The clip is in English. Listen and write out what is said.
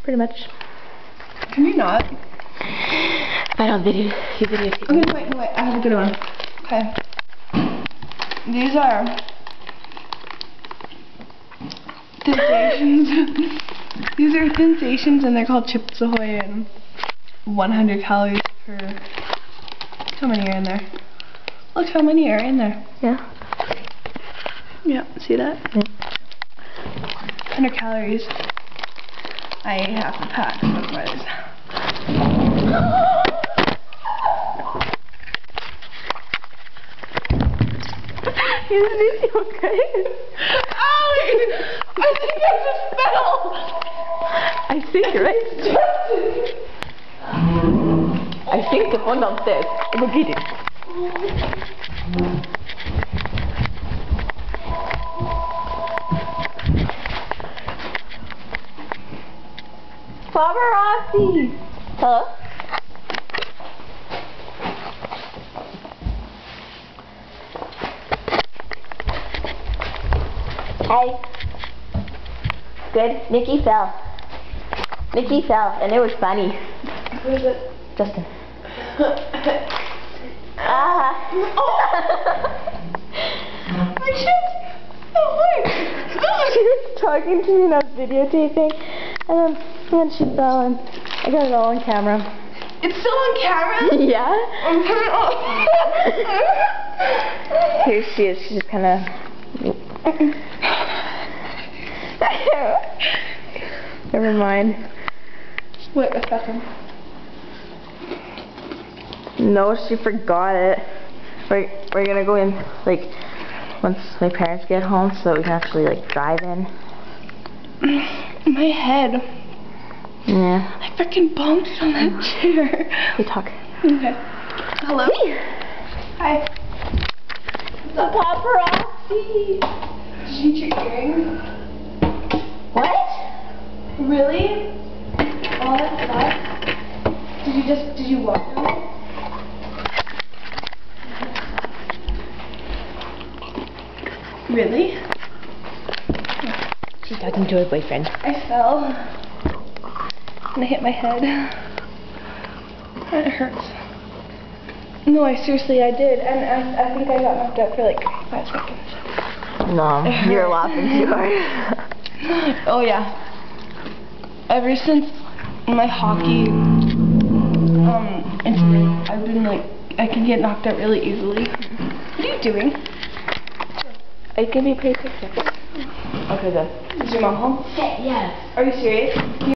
Pretty much. Can you not? I don't videotape. Okay, no, wait. I have a good one. Okay. These are sensations. These are sensations, and they're called Chips Ahoy, and 100 calories per. How many are in there? Look how many are in there. Yeah. Yeah, see that? Yeah. 100 calories. I ate half a pack, so that's why there's. Is this okay? Owie! I think I just fell! I think, right? I think the phone downstairs. I'll go get it. Paparazzi! Hello? Hey. Good. Nikki fell. Nikki fell, and it was funny. Who is it? Justin. Ah. My chips! Oh, She was talking to me and I was videotaping, and then she fell, and I got it all on camera. It's still on camera? Yeah? I'm turning it off. Here she is. She's just kind of. Never mind. Wait a second. No, she forgot it. We're gonna go in like once my parents get home, so we can actually like drive in. My head. Yeah. I freaking bumped on that chair. We talk. Okay. Hello. Hey. Hi. The paparazzi. Did you eat your earrings? What? Really? All that stuff? Did you walk through it? Really? She's talking to her boyfriend. I fell. And I hit my head. And it hurts. No, I did. And I think I got knocked out for like 5 seconds. No, you're laughing too hard. Oh yeah. Ever since my hockey incident, I've been like, I can get knocked out really easily. What are you doing? It can be pretty picture. Okay, then. Is your mom home? Yes. Are you serious?